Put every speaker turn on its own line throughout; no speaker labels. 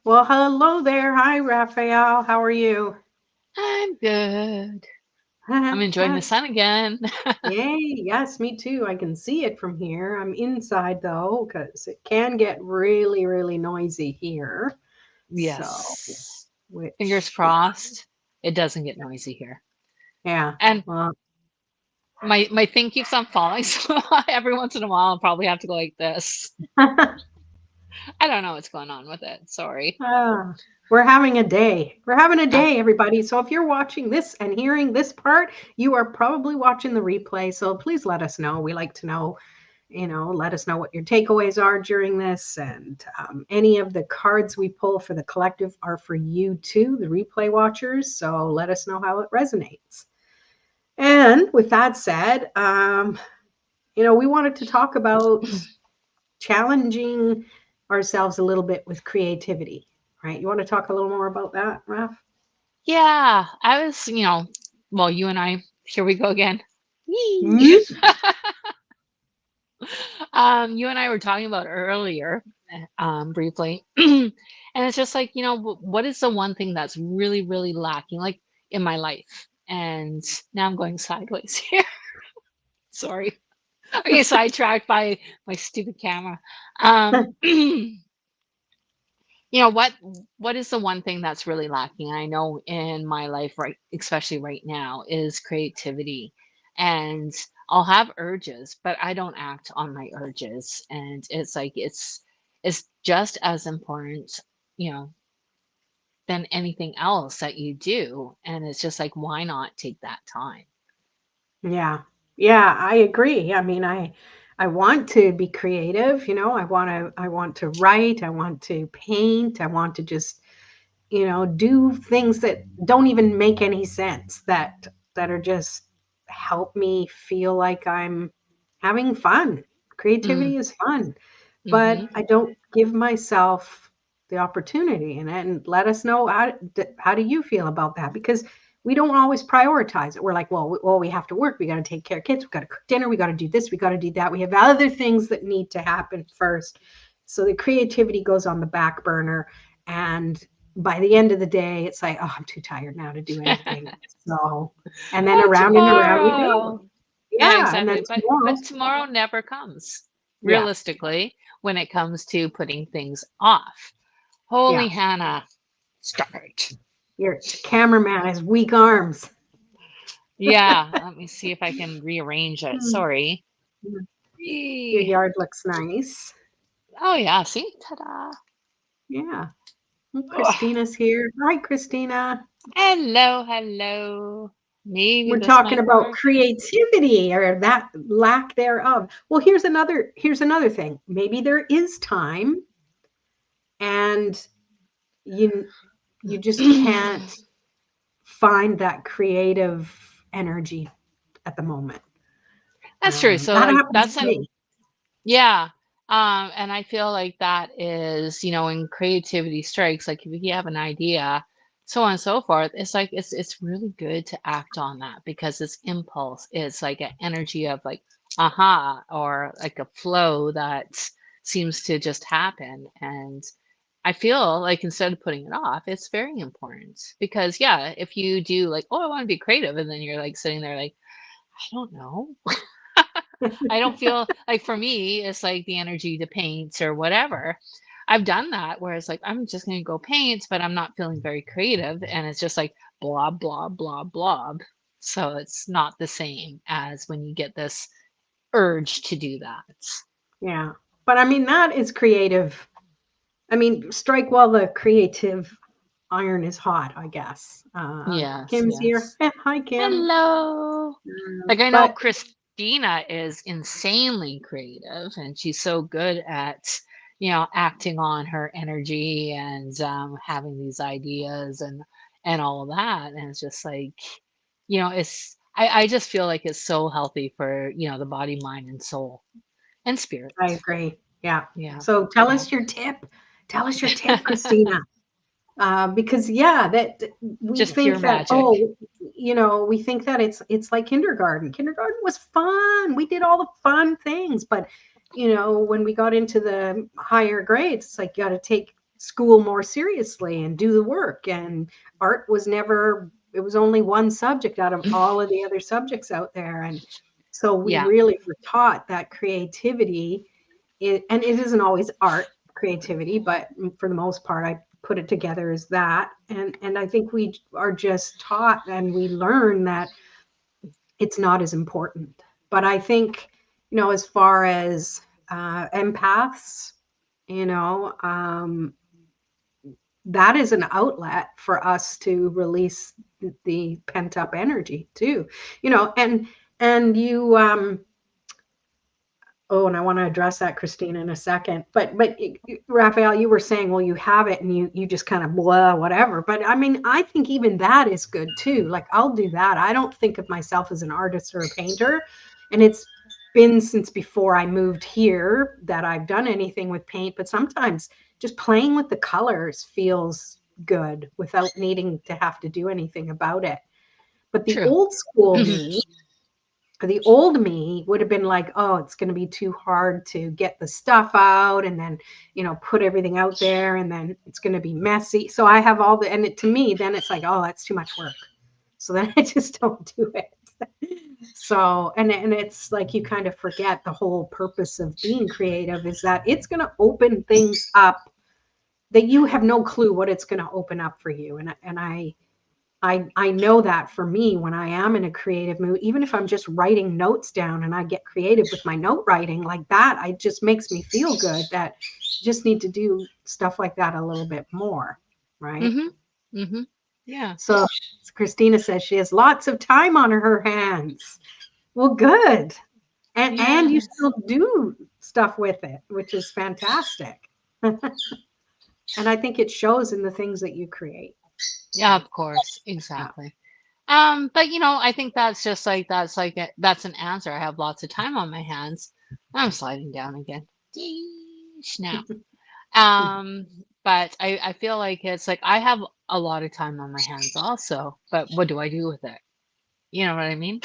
Well, hello there. Hi, Raphael. How are you?
I'm good. I'm enjoying the sun again.
Yay. Yes, me too. I can see it from here. I'm inside though, because it can get really, really noisy here. So,
Yes. Fingers
which,
crossed. It doesn't get noisy here.
yeah,
And
well,
my thing keeps on falling, so every once in a while I'll probably have to go like this. I don't know what's going on with it. Sorry.
ah, we're having a day. We're having a
Uh,
day, everybody. So if you're watching this and hearing this part, you are probably watching the replay. So please let us know. We like to know, let us know what your takeaways are during this. And any of the cards we pull for the collective are for you too, the replay watchers. So let us know how it resonates. And with that said, we wanted to talk about challenging ourselves a little bit with creativity, right? You want to talk a little more about that, Raf?
yeah, I was, well, you and I, here we go again. Yee.
Mm.
You and I were talking about earlier, briefly, and it's just like, what is the one thing that's really, really lacking, like in my life? And now I'm going sideways here. Sorry. Okay, sidetracked by my stupid camera. What is the one thing that's really lacking? I know in my life, right, especially right now, is creativity. And I'll have urges, but I don't act on my urges. And it's like it's just as important, you know, than anything else that you do. And it's just like, why not take that time?
Yeah. Yeah, I agree. I mean, I want to be creative, I want to write, I want to paint, I want to just, do things that don't even make any sense that are just help me feel like I'm having fun.
Mm,
Creativity is fun, but
hmm.
I don't give myself the opportunity in it. And let us know how do you feel about that? Because we don't always prioritize it. We're like, well, we have to work. We got to take care of kids. We got to cook dinner. We got to do this. We got to do that. We have other things that need to happen first. So the creativity goes on the back burner. And by the end of the day, it's like, oh, I'm too tired now to do anything. So, and then
Oh,
around and around we go.
tomorrow. Yeah,
Yeah. And then
exactly. But
tomorrow,
tomorrow never comes,
yeah,
realistically, when it comes to putting things off.
yeah.
Holy Hannah, start.
Your cameraman has weak arms.
Yeah, let me see if I can rearrange it.
Mm.
Sorry.
Your
Eee.
yard looks nice.
Oh yeah, see? Ta-da.
Yeah. Well,
Oh,
Christina's here. Hi, Christina.
hello, hello. Maybe
We're
this
talking
might
about
work.
creativity or that lack thereof. Well, here's another thing. Maybe there is time and you you just can't find that creative energy at the moment.
That's true. So
That
like
happens
that's
to
an
me.
yeah. And I feel like that is, when creativity strikes, like if you have an idea, so on and so forth, it's like it's really good to act on that because it's impulse. It's like an energy of like aha or like a flow that seems to just happen. And I feel like instead of putting it off, it's very important because yeah, if you do like, oh, I want to be creative, and then you're like sitting there like, I don't know. I don't feel like for me, it's like the energy to paint or whatever. I've done that where it's like, I'm just going to go paint, but I'm not feeling very creative. And it's just like blob, blob, blob, blob. So it's not the same as when you get this urge to do that.
Yeah. But I mean, that is creative. I mean, strike while the creative iron is hot, I guess.
Yes,
Kim's here.
yes.
Hi, Kim.
Hello. Like I know
But
Christina is insanely creative and she's so good at, acting on her energy and having these ideas and all of that. And it's just like, I just feel like it's so healthy for, the body, mind, and soul and spirit.
I agree. Yeah.
Yeah.
So tell
Yeah.
us your tip. Tell us your tip, Christina. Because yeah, that we
Just pure
think that
magic.
we think that it's like kindergarten. Kindergarten was fun. We did all the fun things, but when we got into the higher grades, it's like you got to take school more seriously and do the work. And art was never, it was only one subject out of all of the other subjects out there. And so we
Yeah,
really were taught that creativity, and it isn't always art creativity, but for the most part, I put it together as that. And I think we are just taught and we learn that it's not as important. But I think, as far as empaths, you know, that is an outlet for us to release the pent up energy too, and you, oh, and I want to address that, Christine, in a second. But Raphael, you were saying, well, you have it and you just kind of blah, whatever. But I mean, I think even that is good too. Like, I'll do that. I don't think of myself as an artist or a painter, and it's been since before I moved here that I've done anything with paint. But sometimes just playing with the colors feels good without needing to have to do anything about it. But the
true.
old school me, the old me would have been like, oh, it's going to be too hard to get the stuff out and then, put everything out there, and then it's going to be messy. So I have all the, and to me, then it's like, oh, that's too much work. So then I just don't do it. So, and it's like you kind of forget the whole purpose of being creative is that it's going to open things up that you have no clue what it's going to open up for you. And I know that for me, when I am in a creative mood, even if I'm just writing notes down and I get creative with my note writing like that, it just makes me feel good that just need to do stuff like that a little bit more. Right.
Mhm. Mhm. Yeah.
So Christina says she has lots of time on her hands. Well, good. And you
Yes.
still do stuff with it, which is fantastic. And I think it shows in the things that you create.
Yeah, of course.
Yeah.
Exactly. But I think that's just like that's an answer. I have lots of time on my hands. I'm sliding down again. Dee, snap. Um, but I feel like it's like I have a lot of time on my hands also, but what do I do with it? You know what I mean?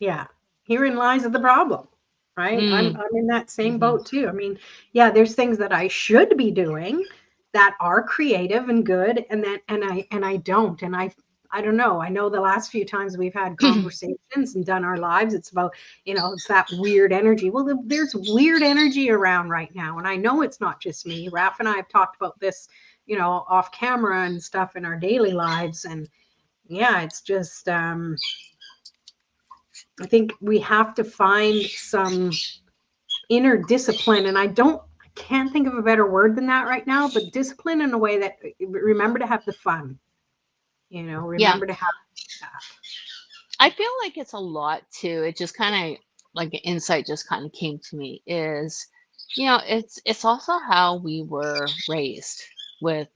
Yeah. Herein lies the problem, right? I'm
Mm,
I'm in that same
hmm.
boat too. I mean, yeah, there's things that I should be doing that are creative and good, and I don't. And I don't know. I know the last few times we've had conversations and done our lives, it's about, it's that weird energy. Well, there's weird energy around right now. And I know it's not just me. Raph and I have talked about this, off camera and stuff in our daily lives. And yeah, it's just I think we have to find some inner discipline. And I can't think of a better word than that right now, but discipline in a way that remember to have the fun,
Yeah,
remember to have that.
I feel like it's a lot too. It just kind of like an insight just kind of came to me is, it's also how we were raised with,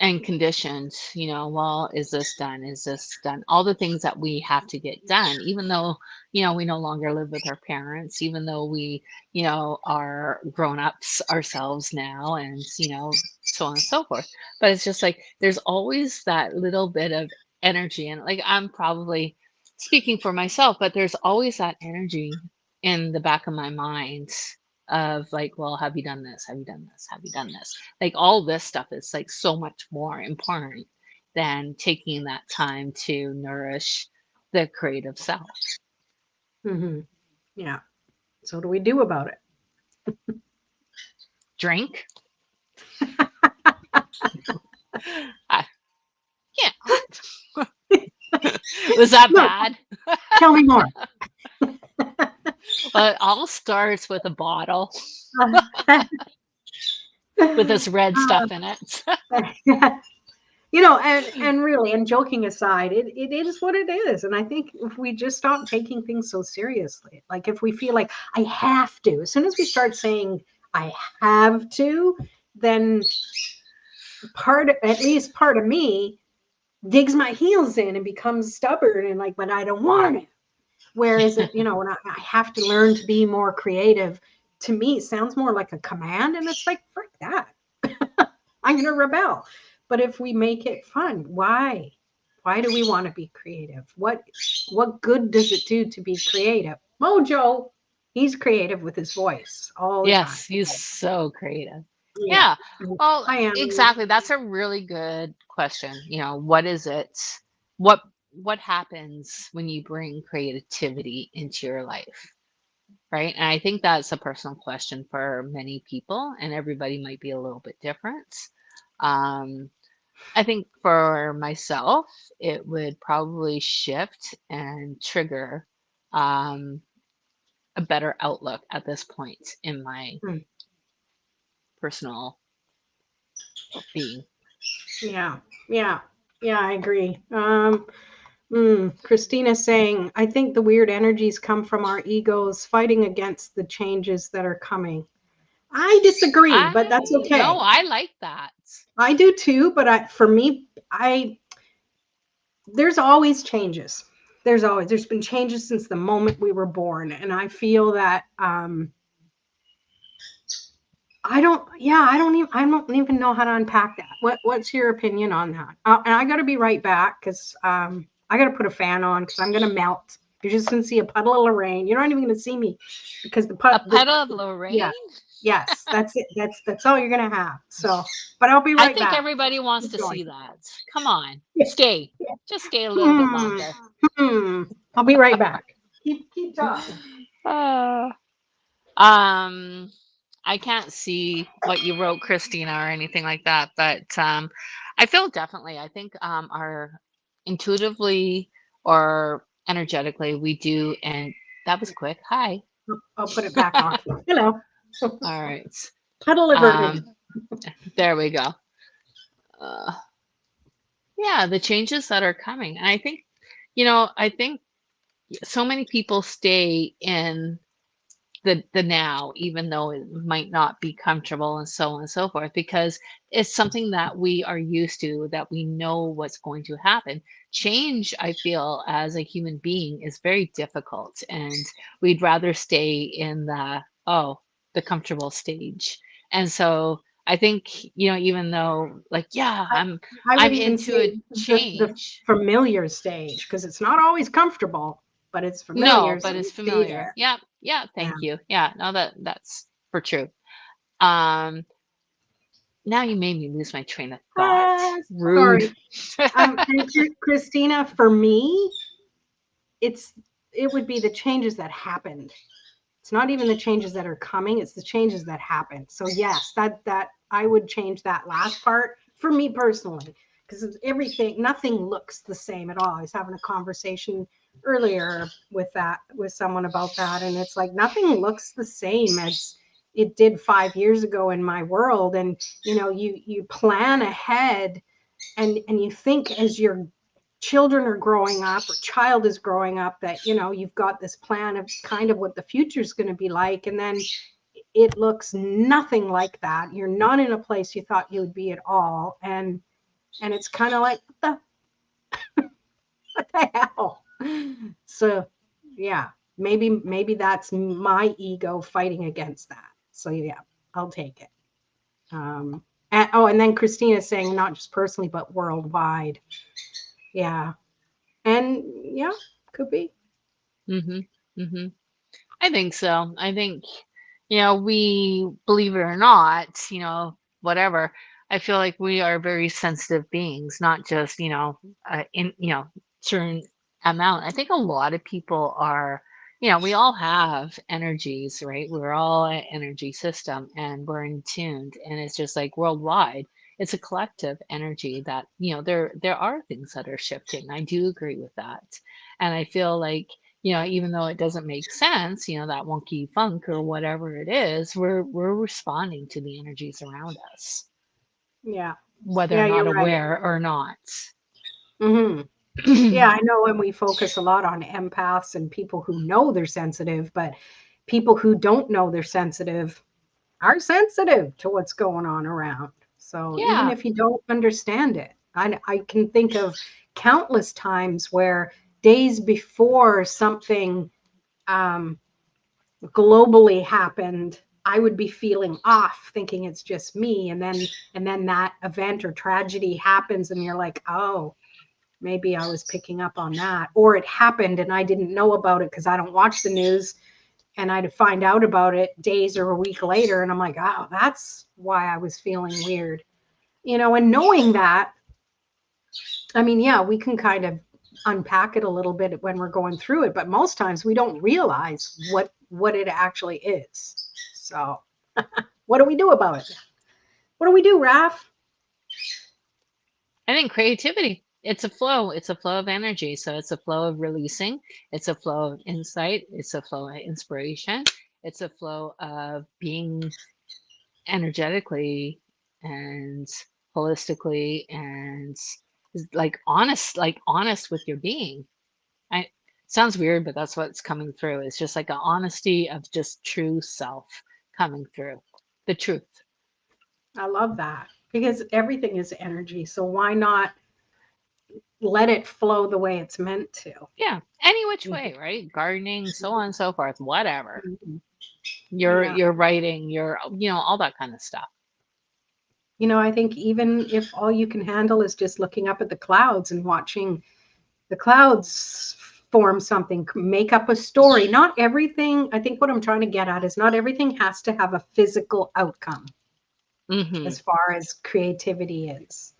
and conditioned, well, is this done? Is this done? All the things that we have to get done, even though, we no longer live with our parents, even though we, are grown ups ourselves now, and, so on and so forth. But it's just like there's always that little bit of energy. And like I'm probably speaking for myself, but there's always that energy in the back of my mind of like, well, have you done this? Have you done this? Have you done this? Like all this stuff is like so much more important than taking that time to nourish the creative self.
Hmm. Yeah. So what do we do about it?
Drink. I can't. Was that
No,
bad?
tell me more.
Well, it all starts with a bottle with this red stuff in it.
And really, and joking aside, it is what it is. And I think if we just stop taking things so seriously, like if we feel like I have to, as soon as we start saying I have to, then at least part of me digs my heels in and becomes stubborn and like, but I don't want it. Whereas when I have to learn to be more creative, to me, it sounds more like a command. And it's like, frick that. I'm going to rebel. But if we make it fun, why? Why do we want to be creative? What good does it do to be creative? Mojo. He's creative with his voice all the time.
Yes, he's so creative.
Yeah.
Yeah. Well,
I am.
exactly. That's a really good question. What is it? What what happens when you bring creativity into your life? Right? And I think that's a personal question for many people, and everybody might be a little bit different. Um, I think for myself, it would probably shift and trigger um, a better outlook at this point in my
Hmm.
personal being.
Yeah. Yeah. Yeah, I agree. Christina's saying, I think the weird energies come from our egos fighting against the changes that are coming. I disagree, but that's
I no,
okay.
I like that.
I do too, but for me, there's always changes. There's been changes since the moment we were born, and I feel that I don't even know how to unpack that. What's your opinion on that? And I got to be right back because I got to put a fan on because I'm gonna melt. You're just gonna see a puddle of rain. You're not even gonna see me because
A puddle of
yeah,
Lorraine?
yes, that's it. That's all you're gonna have. So, but I'll be
I
right
think
back.
everybody wants
Keep
to
going.
see that. Come on,
Yeah.
stay. Just stay a little bit
Hmm.
longer.
Hmm. I'll be right back. Keep talking.
Uh, um, I can't see what you wrote, Christina, or anything like that, but I feel definitely. I think our intuitively or energetically we do, and that was quick. Hi.
I'll put it back on. Hello.
All right.
Puddle of rain.
Um, there we go. Uh, yeah, the changes that are coming. And I think so many people stay in the now, even though it might not be comfortable and so on and so forth, because it's something that we are used to, that we know what's going to happen. Change, I feel, as a human being is very difficult, and we'd rather stay in the comfortable stage. And so I think, even though, like, yeah,
I,
I'm
I would
I'm
even
into
say
a
the
change.
familiar stage because it's not always comfortable, but it's
No,
familiar, so
but
you
it's
stay
familiar.
there.
Yeah, yeah,
Yeah.
thank you. Yeah, no, that's for true. Um, Now you made me lose my train of thought.
Ah,
Rude.
sorry. And Christina, for me, it's it would be the changes that happened. It's not even the changes that are coming, it's the changes that happen. So yes, that I would change that last part for me personally because everything nothing looks the same at all. I was having a conversation earlier with someone about that and it's like nothing looks the same as it did 5 years ago in my world and you plan ahead and you think as your children are growing up or child is growing up that you've got this plan of kind of what the future is going to be like and then it looks nothing like that. You're not in a place you thought you would be at all and it's kind of like what the hell. So yeah, maybe that's my ego fighting against that. So yeah, I'll take it. And then Christina saying not just personally but worldwide. Yeah. And yeah, could be.
Mhm. Mhm. I think so. I think, we believe it or not, whatever. I feel like we are very sensitive beings, not just, in, certain amount. I think a lot of people are, we all have energies, right? We're all an energy system and we're in tuned. And it's just like worldwide, it's a collective energy that, there are things that are shifting. I do agree with that. And I feel like, even though it doesn't make sense, that wonky funk or whatever it is, we're responding to the energies around us,
Yeah.
whether or
Yeah,
not
you're right.
aware or not.
Hmm. Yeah, I know when we focus a lot on empaths and people who know they're sensitive, but people who don't know they're sensitive are sensitive to what's going on around. So even
Yeah.
if you don't understand it, I can think of countless times where days before something um, globally happened, I would be feeling off, thinking it's just me, and then that event or tragedy happens, and you're like, oh, maybe I was picking up on that, or it happened and I didn't know about it because I don't watch the news. and I'd find out about it days or a week later, and I'm like, oh, that's why I was feeling weird. And knowing that, I mean, yeah, we can kind of unpack it a little bit when we're going through it, but most times we don't realize what it actually is. So, what do we do about it? What do we do, Raph?
I think creativity, it's a flow. It's a flow of energy. So it's a flow of releasing. It's a flow of insight. It's a flow of inspiration. It's a flow of being energetically and holistically and like honest with your being. I sounds weird, but that's what's coming through. It's just like an honesty of just true self coming through. The truth.
I love that because everything is energy. So why not let it flow the way it's meant to?
Yeah. Any which
Mhm.
way, right? Gardening, so on and so forth, whatever.
Mhm.
Your
Yeah.
your writing, your all that kind of stuff.
I think even if all you can handle is just looking up at the clouds and watching the clouds form something, make up a story. Not everything, I think what I'm trying to get at is not everything has to have a physical outcome
Mm-hmm.
as far as creativity is.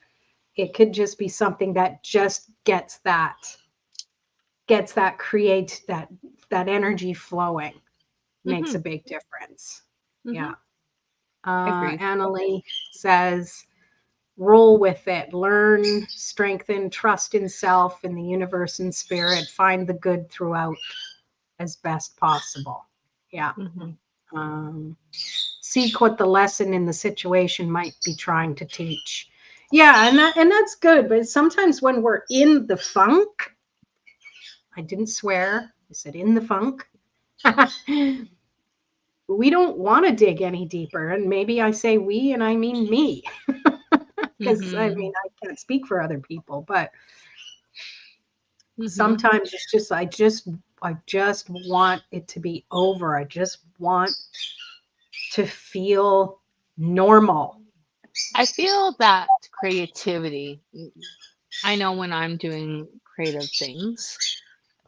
It could just be something that just gets that create that energy flowing, makes
Mm-hmm.
a big difference.
Mm-hmm.
Yeah.
Agreed.
Annalie says, roll with it, learn, strengthen, trust in self, in the universe and spirit, find the good throughout as best possible. Yeah.
Mm-hmm.
Um, seek what the lesson in the situation might be trying to teach. Yeah, and that's good. But sometimes when we're in the funk, I didn't swear. I said in the funk. We don't want to dig any deeper. And maybe I say we and I mean me. Because I
Mm-hmm.
mean, I can't speak for other people, but
Mm-hmm.
sometimes it's just I just want it to be over. I just want to feel normal.
I feel that creativity, I know when I'm doing creative things,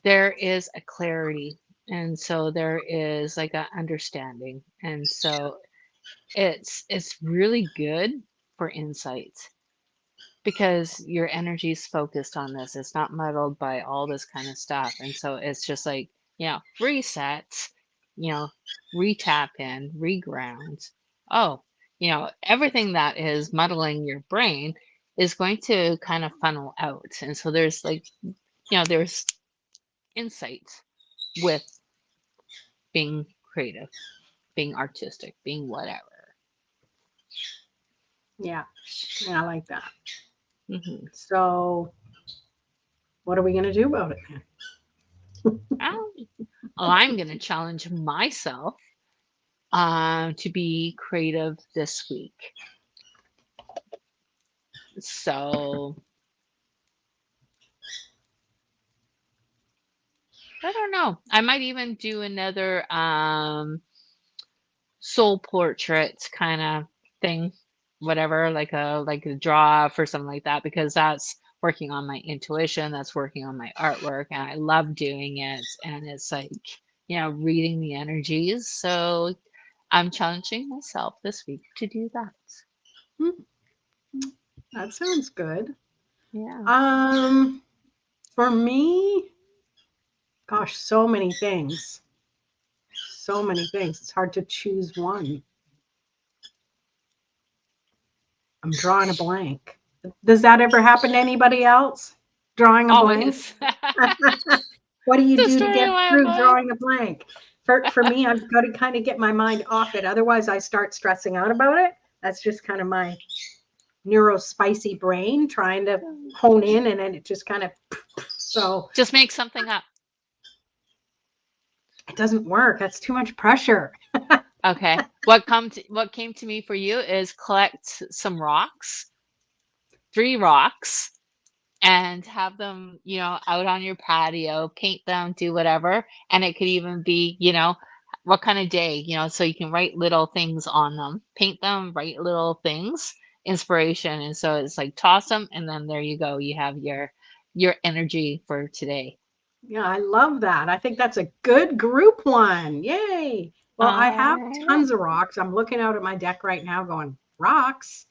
there is a clarity. And so there is like a understanding. And so it's really good for insight because your energy is focused on this. It's not muddled by all this kind of stuff. And so it's just like, reset, you know, retap in, reground. Oh, everything that is muddling your brain is going to kind of funnel out. And so there's like, there's insight with being creative, being artistic, being whatever.
Yeah, yeah, I like that.
Hmm.
So, what are we going to do about it then?
Oh, I'm going to challenge myself to be creative this week. So I don't know. I might even do another soul portrait kind of thing, whatever, like a draw or something like that, because that's working on my intuition, that's working on my artwork, and I love doing it. And it's like, reading the energies. So I'm challenging myself this week to do that.
Hmm, that sounds good.
Yeah.
Um, for me, gosh, so many things. So many things. It's hard to choose one. I'm drawing a blank. Does that ever happen to anybody else? Drawing a blank?
Always.
What do you do to
Destroying
get
my
through
mind.
drawing a blank? For me, I've got to kind of get my mind off it. Otherwise, I start stressing out about it. That's just kind of my neurospicy brain trying to hone in, and then it just kind of so
Just make something up.
it doesn't work. That's too much pressure.
Okay. What came to me for you is collect some rocks, 3 rocks, and have them, out on your patio, paint them, do whatever. And it could even be, what kind of day, so you can write little things on them, paint them, write little things, inspiration. And so it's like toss them and then there you go. You have your energy for today.
Yeah, I love that. I think that's a good group one. Yay. Well, I have
Yeah.
tons of rocks. I'm looking out at my deck right now going, rocks.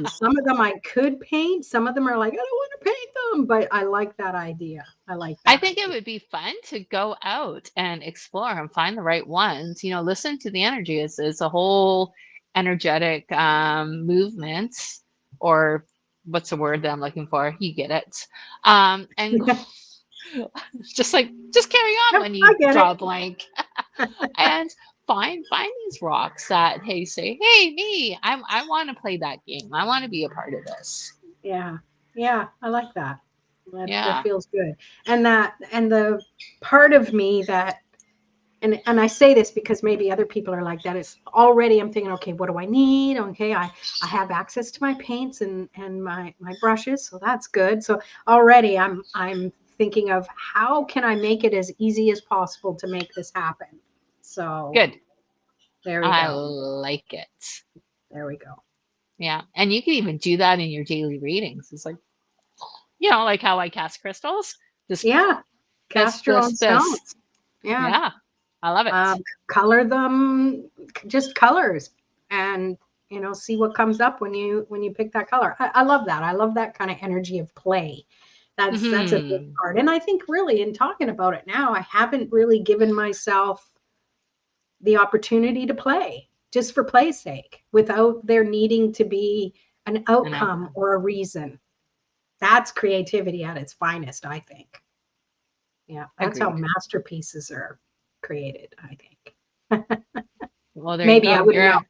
Some of them I could paint. Some of them are like, I don't want to paint them, but I like that idea. I like
I
that
think it
idea.
would be fun to go out and explore and find the right ones. Listen to the energy. It's a whole energetic movement, or what's the word that I'm looking for? You get it. And just carry on
Yep,
when
I
you
get
draw
it.
a blank and find these rocks that hey say hey me I want to play that game. I want to be a part of this.
Yeah. Yeah, I like that. That
Yeah.
feels good. And the part of me that and I say this because maybe other people are like that. It's already I'm thinking, okay, what do I need? Okay, I have access to my paints and my brushes, so that's good. So already I'm thinking of how can I make it as easy as possible to make this happen. So
Good.
there we
I
go.
like it.
There we go.
Yeah, and you can even do that in your daily readings. It's like, like how I cast crystals. This,
Yeah,
this,
cast your
this,
own
this.
stones. Yeah,
Yeah, I love it.
color them, just colors, and see what comes up when you pick that color. I love that. I love that kind of energy of play. That's a big
Hmm.
part. And I think really in talking about it now, I haven't really given myself the opportunity to play just for play's sake without there needing to be an
An outcome.
outcome or a reason. That's creativity at its finest, I think. Yeah, that's how
Agreed.
masterpieces are created, I think.
Well, there you
Maybe I
go.
wouldn't know.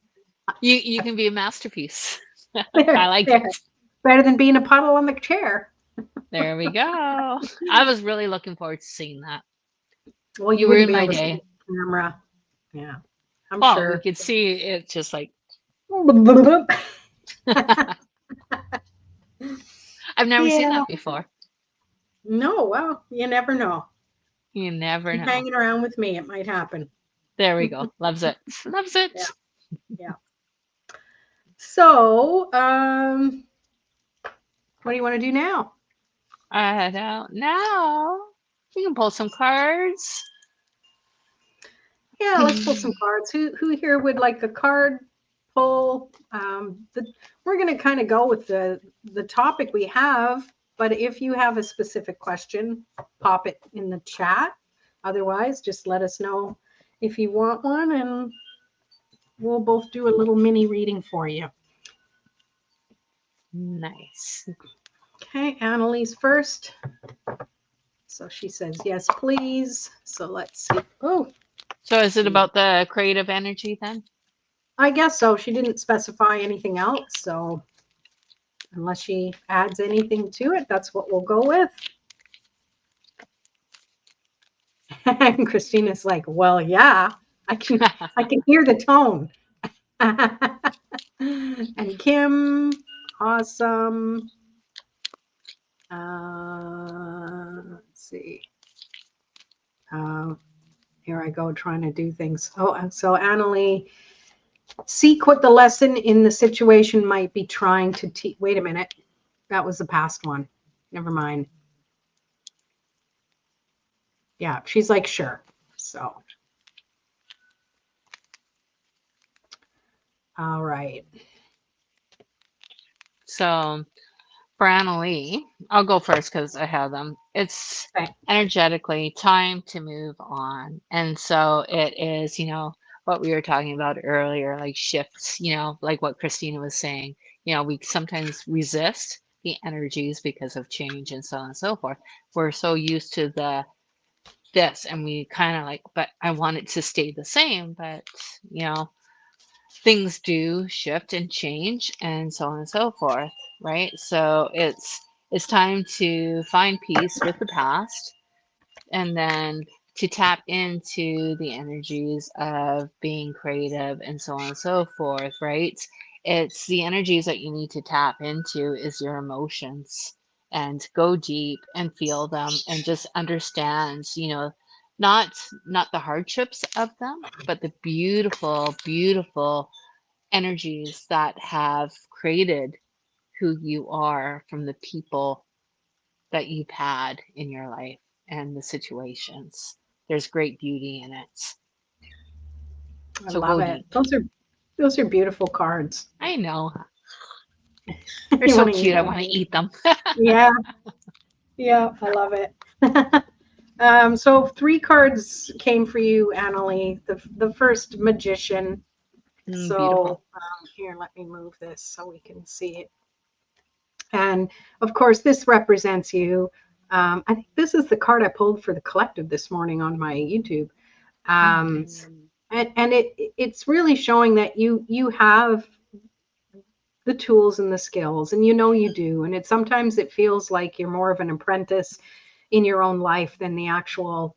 You can be a masterpiece. I
There,
like
there.
it.
Better than being a puddle on the chair.
There we go. I was really looking forward to seeing that.
Well, you
You
wouldn't
ruined
be
my
able to see
day.
the camera. Yeah, I'm
Well, we
sure.
could see it just like I've never seen
Yeah.
that before.
No, well, you never know.
You never
Keep
know.
hanging around with me. It might happen.
There we go. Loves it. Loves
Yeah,
it.
yeah. So, what do you want to do now?
I don't know. We can pull some cards.
Yeah, let's pull some cards. Who here would like a card pull? We're going to kind of go with the topic we have, but if you have a specific question, pop it in the chat. Otherwise, just let us know if you want one, and we'll both do a little mini reading for you.
Nice.
Okay, Annalise first. So she says yes, please. So let's see. Oh,
So is it about the creative energy then?
I guess so. She didn't specify anything else, so unless she adds anything to it, that's what we'll go with. And Christina's like, well, yeah, I can hear the tone. And Kim, awesome. Let's see. Uh, Here I go trying to do things. Oh, and so Annalie, seek what the lesson in the situation might be trying to teach. Wait a minute. That was the past one. Never mind. Yeah, she's like, sure. So, all right.
So for Annalie, I'll go first because I have them. It's
Okay.
energetically time to move on. And so it is, what we were talking about earlier, like shifts, like what Christina was saying. We sometimes resist the energies because of change and so on and so forth. We're so used to this and we kind of like, but I want it to stay the same, but you know, things do shift and change and so on and so forth, right? So it's time to find peace with the past and then to tap into the energies of being creative and so on and so forth, right? It's the energies that you need to tap into is your emotions and go deep and feel them and just understand, not not the hardships of them, but the beautiful, beautiful energies that have created who you are from the people that you've had in your life and the situations. There's great beauty in it.
I
So
love
go
it.
deep.
Those are beautiful cards.
I know. They're
You
so
want to eat
cute. I
them?
want to eat them.
Yeah, yeah, I love it. So three cards came for you, Annalie. The first magician. So
Beautiful.
here, let me move this so we can see it. And of course, this represents you. I think this is the card I pulled for the collective this morning on my YouTube.
Oh,
Um,
nice.
and it's really showing that you have the tools and the skills, and you know you do. And it sometimes it feels like you're more of an apprentice in your own life than the actual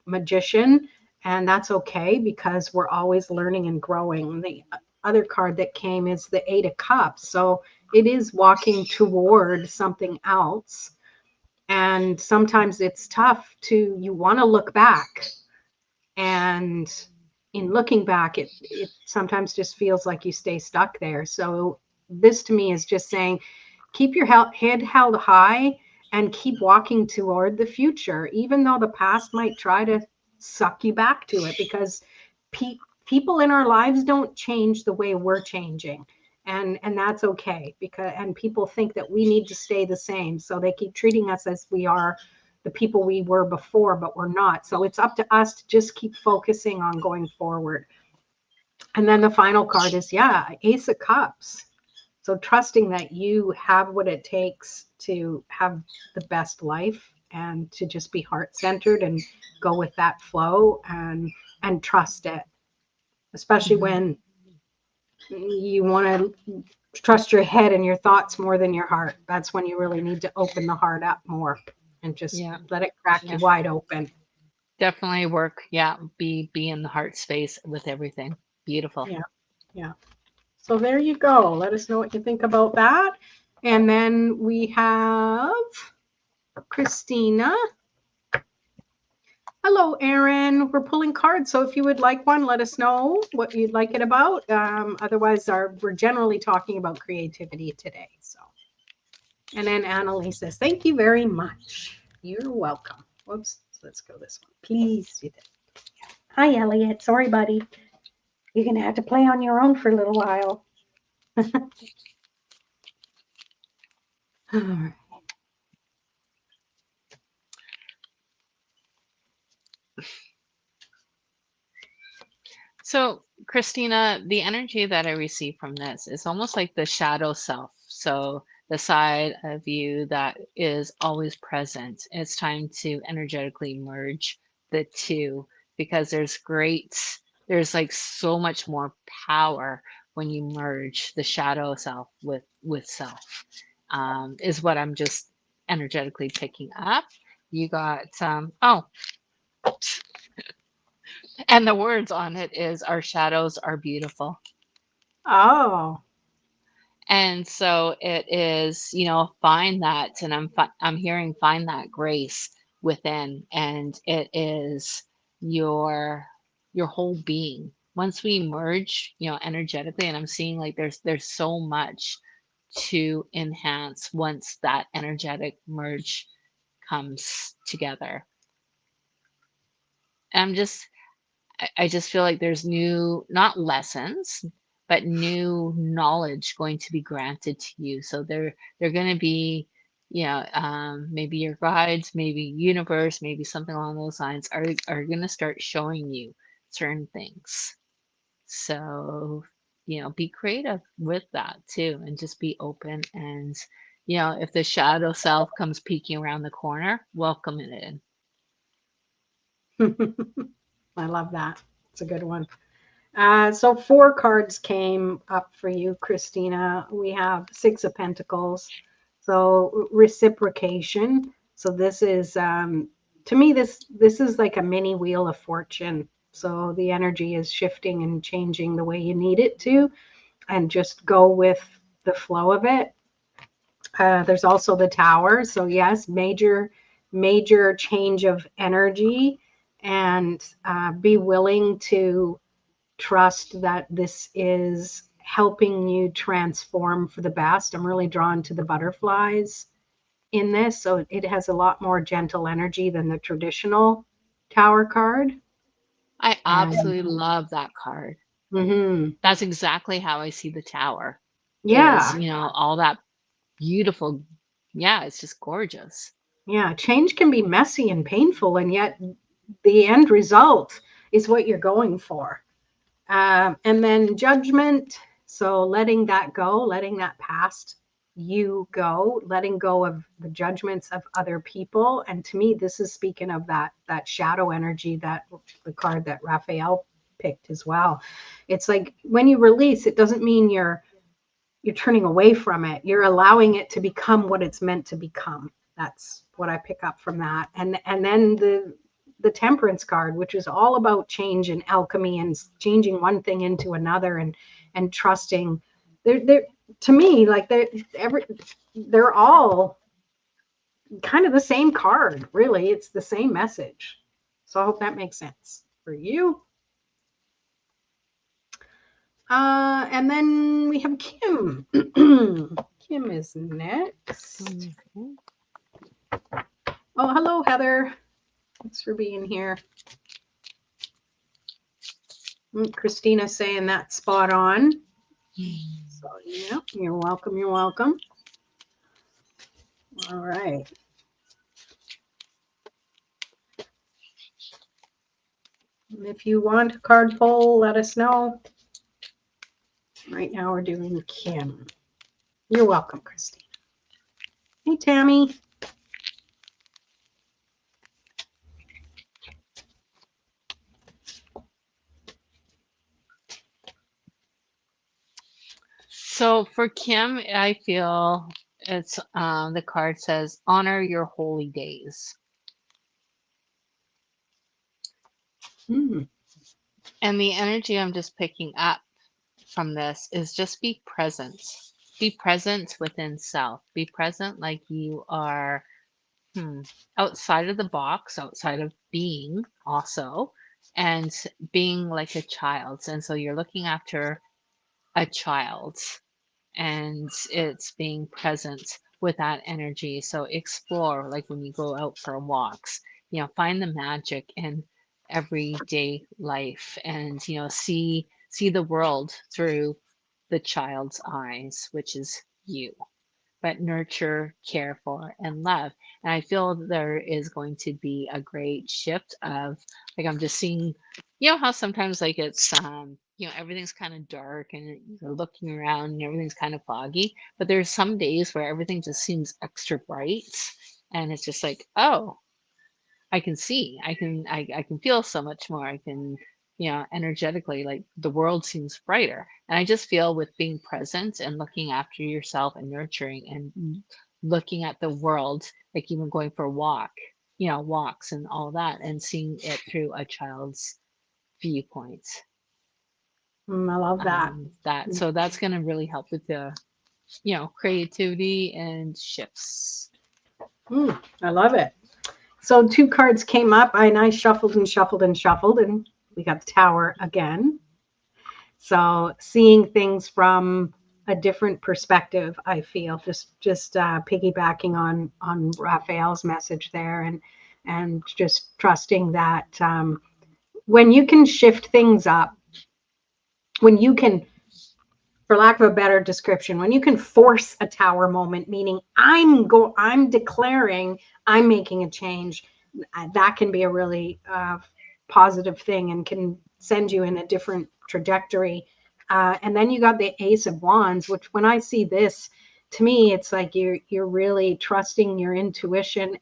magician, and that's okay because we're always learning and growing. The other card that came is the Eight of Cups, so it is walking toward something else. And sometimes it's tough to you want to look back, and in looking back it sometimes just feels like you stay stuck there. So this to me is just saying keep your head held high and keep walking toward the future, even though the past might try to suck you back to it, because pe- people in our lives don't change the way we're changing. And that's okay, because and people think that we need to stay the same, so they keep treating us as we are the people we were before, but we're not. So it's up to us to just keep focusing on going forward. And then the final card is, yeah, Ace of Cups. So trusting that you have what it takes to have the best life and to just be heart centered and go with that flow and trust it, especially
Hmm.
when you want to trust your head and your thoughts more than your heart. That's when you really need to open the heart up more and just
Yeah.
let it crack you
Yeah.
wide open.
Definitely work. Yeah. Be in the heart space with everything. Beautiful.
Yeah. Yeah. So there you go. Let us know what you think about that. And then we have Christina. Hello, Aaron. We're pulling cards. So if you would like one, let us know what you'd like it about. Otherwise, we're generally talking about creativity today. So, and then Annalise says, thank you very much. You're welcome. Whoops. Let's go this one. Please. Hi, Elliot. Sorry, buddy. You're going to have to play on your own for a little while. All right.
So, Christina, the energy that I receive from this is almost like the shadow self. So, the side of you that is always present. It's time to energetically merge the two because there's like so much more power when you merge the shadow self with self, is what I'm just energetically picking up. You got, oh, and the words on it is our shadows are beautiful.
Oh.
And so it is, find that, and I'm hearing find that grace within, and it is your your whole being. Once we merge, energetically, and I'm seeing like there's so much to enhance once that energetic merge comes together. And I just feel like there's new, not lessons, but new knowledge going to be granted to you. So they're going to be, maybe your guides, maybe universe, maybe something along those lines are going to start showing you certain things. So, be creative with that too, and just be open. And, if the shadow self comes peeking around the corner, welcome it in.
I love that. It's a good one. So four cards came up for you, Christina. We have Six of Pentacles. So reciprocation. So this is to me this is like a mini wheel of fortune. So the energy is shifting and changing the way you need it to, and just go with the flow of it. There's also the tower. So yes, major change of energy, and be willing to trust that this is helping you transform for the best. I'm really drawn to the butterflies. in this, so it has a lot more gentle energy than the traditional tower card.
I
And
absolutely love that card.
hmm
That's exactly how I see the tower is,
yeah,
all that beautiful. Yeah, it's just gorgeous.
yeah, change can be messy and painful, and yet the end result is what you're going for. And then judgment. So letting that go, letting that past you go, letting go of the judgments of other people. And to me, this is speaking of that shadow energy, that the card that Raphael picked as well. It's like when you release, it doesn't mean you're turning away from it. You're allowing it to become what it's meant to become. That's what I pick up from that. And then the temperance card, which is all about change and alchemy and changing one thing into another, and trusting. They're to me, like they're all kind of the same card. Really, it's the same message. So I hope that makes sense for you. And then we have Kim. Kim is next.
Mhm.
Oh, hello, Heather. Thanks for being here. Christina's saying that's spot on. So, yeah, you're welcome. You're welcome. All right. And if you want a card pull, let us know. Right now, we're doing Kim. You're welcome, Christina. Hey, Tammy.
So for Kim, I feel it's the card says honor your holy days.
Hmm.
And the energy I'm just picking up from this is just be present. Be present within self. Be present like you are hmm, outside of the box, outside of being also, and being like a child. And so you're looking after a child and it's being present with that energy. So explore, like when you go out for walks, find the magic in everyday life and see the world through the child's eyes, which is you, but nurture, care for, and love. And I feel there is going to be a great shift of, like, I'm just seeing, how sometimes like it's everything's kind of dark and you're looking around and everything's kind of foggy, but there's some days where everything just seems extra bright and it's just like, oh, I can see, I can feel so much more. I can, energetically, like the world seems brighter. And I just feel with being present and looking after yourself and nurturing and looking at the world, like even going for a walk, walks and all that, and seeing it through a child's viewpoint.
I love that.
So that's going to really help with the, creativity and shifts.
I love it. So two cards came up, and I shuffled and shuffled and shuffled, and we got the tower again. So seeing things from a different perspective, I feel just piggybacking on Raphael's message there, and just trusting that when you can shift things up, when you can, for lack of a better description, when you can force a tower moment, meaning I'm declaring I'm making a change, that can be a really positive thing and can send you in a different trajectory. And then you got the Ace of Wands, which when I see this, to me, it's like you're really trusting your intuition,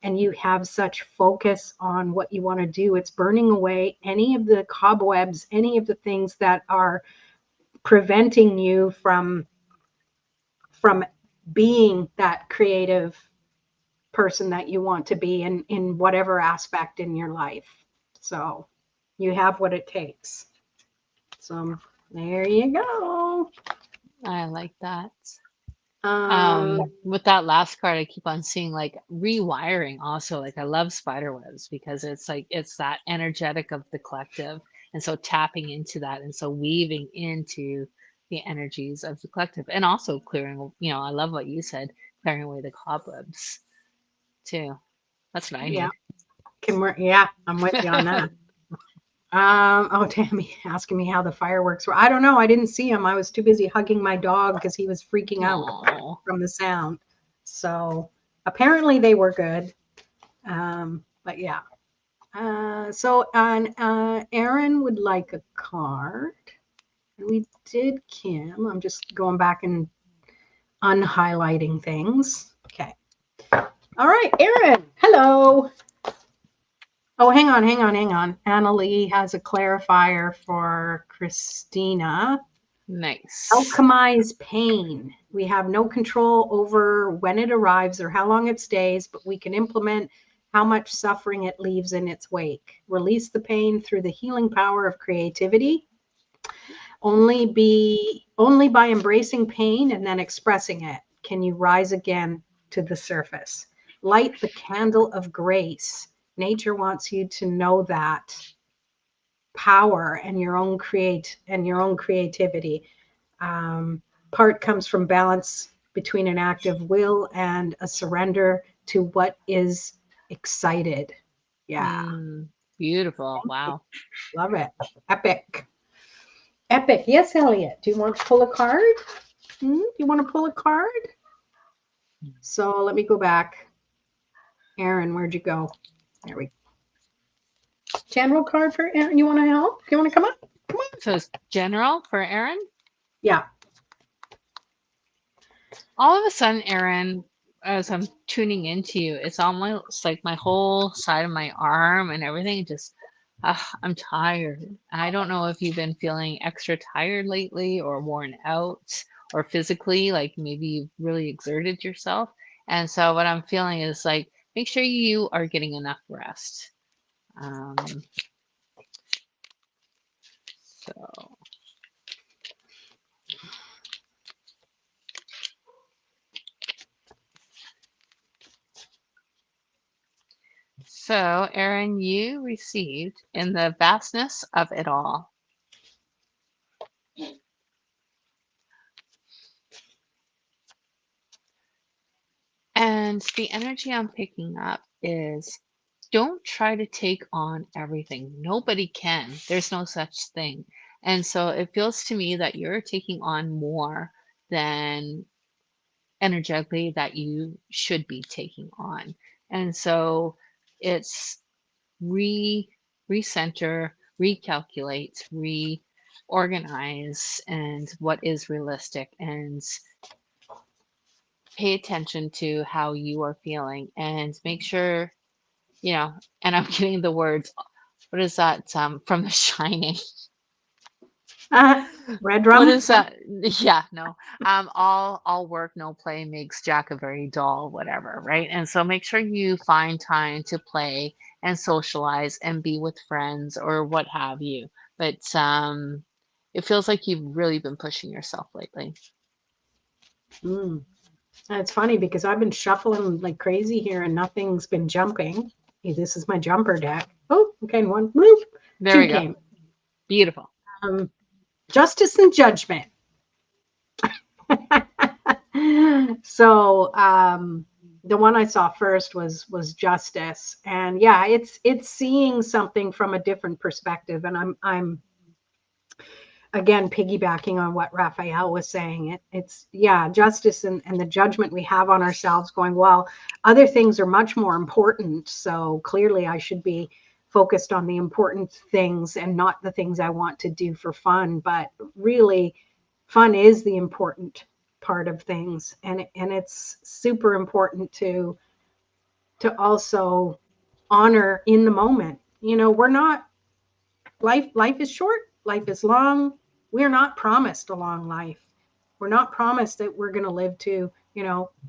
and you have such focus on what you want to do. It's burning away any of the cobwebs, any of the things that are preventing you from being that creative person that you want to be in whatever aspect in your life. So you have what it takes. So there you go.
I like that.
Um,
With that last card, I keep on seeing like rewiring also. Like I love spider webs because it's like it's that energetic of the collective. And so tapping into that and so weaving into the energies of the collective and also clearing, I love what you said, clearing away the cobwebs too. That's what I
Yeah.
need.
Can work. Yeah, I'm with you on that. Oh, Tammy asking me how the fireworks were. I don't know. I didn't see him. I was too busy hugging my dog because he was freaking out
Oh,
from the sound. So apparently they were good. But yeah. So on Aaron would like a card. We did Kim. I'm just going back and unhighlighting things. Okay. All right, Aaron. Hello. Oh, hang on. Annalie has a clarifier for Christina.
nice.
Alchemize pain. We have no control over when it arrives or how long it stays, but we can implement how much suffering it leaves in its wake. Release the pain through the healing power of creativity. Only by embracing pain and then expressing it can you rise again to the surface. Light the candle of grace. Nature wants you to know that power and your own creativity. Um, Part comes from balance between an active will and a surrender to what is excited. Yeah,
Mm, beautiful. Wow.
love it. Epic. Epic. Yes, Elliot. Do you want to pull a card? You want to pull a card? So let me go back. Aaron, where'd you go? There we go. General card for Aaron. You want to help? You want to come up? Come on.
So it's general for Aaron.
Yeah.
All of a sudden, Aaron, as I'm tuning into you, it's almost like my whole side of my arm and everything just, I'm tired. I don't know if you've been feeling extra tired lately or worn out or physically, like maybe you've really exerted yourself. And so what I'm feeling is like, make sure you are getting enough rest. Um, so So, Aaron, you received in the vastness of it all. And the energy I'm picking up is don't try to take on everything. Nobody can. There's no such thing. And so it feels to me that you're taking on more than energetically that you should be taking on. And so it's re recenter, recalculate, reorganize, and what is realistic, and pay attention to how you are feeling, and make sure And I'm getting the words. What is that from The Shining?
Uh, Red
What
rum.
is that? Yeah, no. All work, no play makes Jack a very dull, whatever, right? And so make sure you find time to play and socialize and be with friends or what have you. But it feels like you've really been pushing yourself lately.
Mm. And it's funny because I've been shuffling like crazy here and nothing's been jumping. Hey, this is my jumper deck. Oh, okay, one, bloop,
There
two
we go.
came.
Beautiful.
Um, Justice and judgment. So the one I saw first was justice, and yeah, it's seeing something from a different perspective, and I'm again piggybacking on what Raphael was saying. It's yeah, justice and the judgment we have on ourselves, going, well, other things are much more important, so clearly I should be focused on the important things and not the things I want to do for fun. But really, fun is the important part of things, and it's super important to also honor in the moment. We're not life is short, life is long. We're not promised a long life. We're not promised that we're going to live to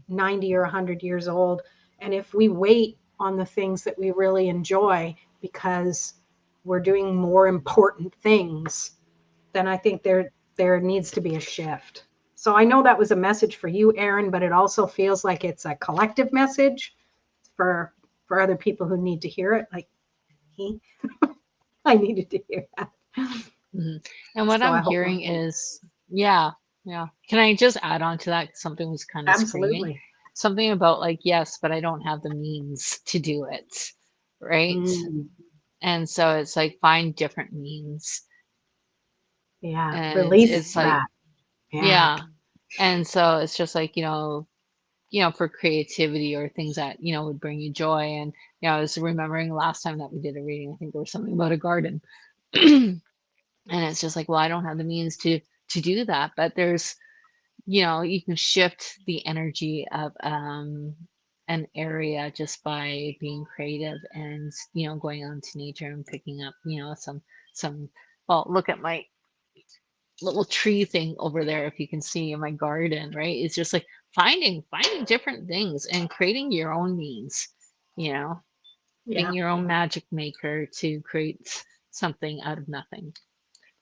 90 or 100 years old. And if we wait on the things that we really enjoy because we're doing more important things, then I think there needs to be a shift. So I know that was a message for you, Aaron, but it also feels like it's a collective message for other people who need to hear it, like he. I needed to hear that.
hmm And what
So
I'm
I hope
hearing is, yeah, yeah. Can I just add on to that? 'Cause something was kind of screaming.
absolutely.
something about like, yes, but I don't have the means to do it, right?
Mm,
And so it's like find different means.
yeah.
And
Release
it's like,
that. Yeah.
yeah. And so it's just like, for creativity or things that, would bring you joy. And, I was remembering last time that we did a reading, I think there was something about a garden. And it's just like, well, I don't have the means to do that, but there's, you can shift the energy of an area just by being creative and, going out into nature and picking up, some well, look at my little tree thing over there if you can see in my garden, right? It's just like finding different things and creating your own means, you know,
Yeah.
being your own magic maker to create something out of nothing.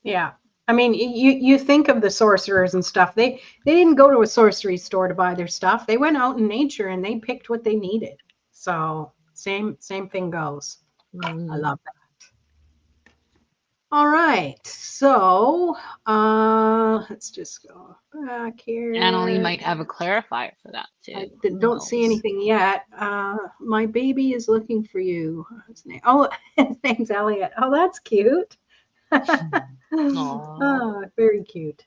Yeah. I mean, you think of the sorcerers and stuff. They didn't go to a sorcery store to buy their stuff. They went out in nature and they picked what they needed. So same thing goes. I
Mm.
love that. All right. So let's just go back
Annalie
here.
might have a clarifier for that
I
too. Who
don't see
knows?
anything yet. My baby is looking for you. His name, oh, his name's Elliot. Oh, that's cute.
Oh,
Very cute.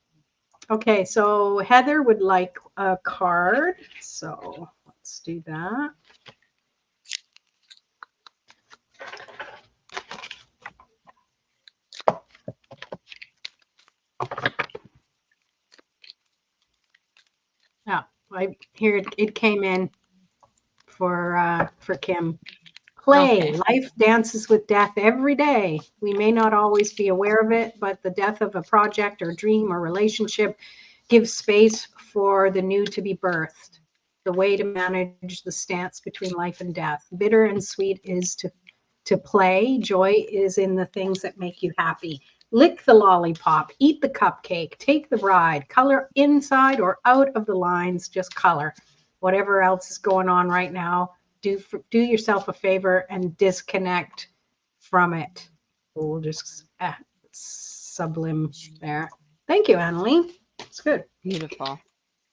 Okay, so Heather would like a card. So let's do that. Yeah, I here it came in for Kim. Play.
okay.
Life dances with death every day. We may not always be aware of it, but the death of a project or dream or relationship gives space for the new to be birthed. The way to manage the stance between life and death. Bitter and sweet is to play. Joy is in the things that make you happy. Lick the lollipop, eat the cupcake, take the ride, color inside or out of the lines, just color. Whatever else is going on right now, do yourself a favor and disconnect from it. We'll just sublime there. Thank you, Annalie. It's good.
Beautiful.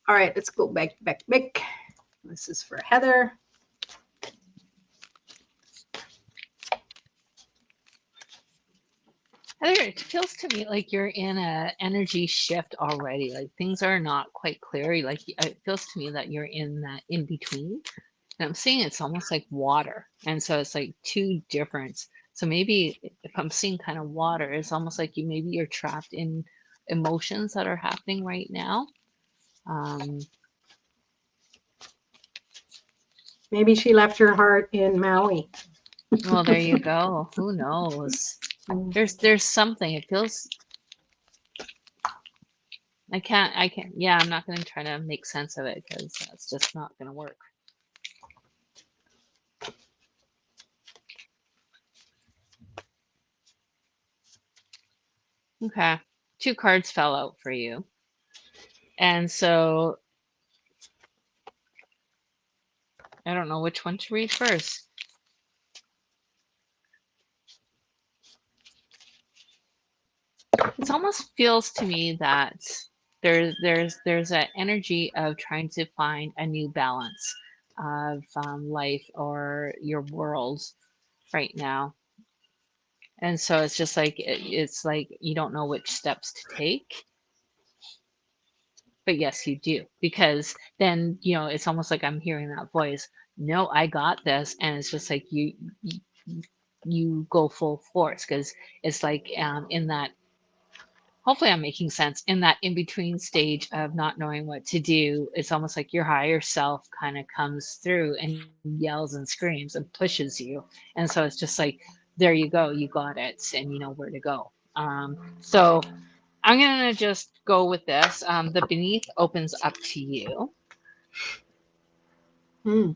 All right, let's go back. This is for Heather.
Heather, it feels to me like you're in a energy shift already. Like things are not quite clear. Like it feels to me that you're in that in between. And I'm seeing it's almost like water. And so it's like two different. So maybe if I'm seeing kind of water, it's almost like maybe you're trapped in emotions that are happening right now. Um,
Maybe she left her heart in Maui.
well, there you go. Who knows? There's something. It feels I can't yeah, I'm not gonna try to make sense of it because that's just not gonna work. Okay. Two cards fell out for you. And so I don't know which one to read first. It almost feels to me that there's an energy of trying to find a new balance of life or your world right now. And so it's just like it's like you don't know which steps to take, but yes, you do because then it's almost like I'm hearing that voice. No, I got this, and it's just like you go full force because it's like in that hopefully I'm making sense in that in between stage of not knowing what to do. It's almost like your higher self kind of comes through and yells and screams and pushes you. And so it's just like, there you go, you got it, and you know where to go. So I'm going to just go with this. The beneath opens up to you.
Hmm.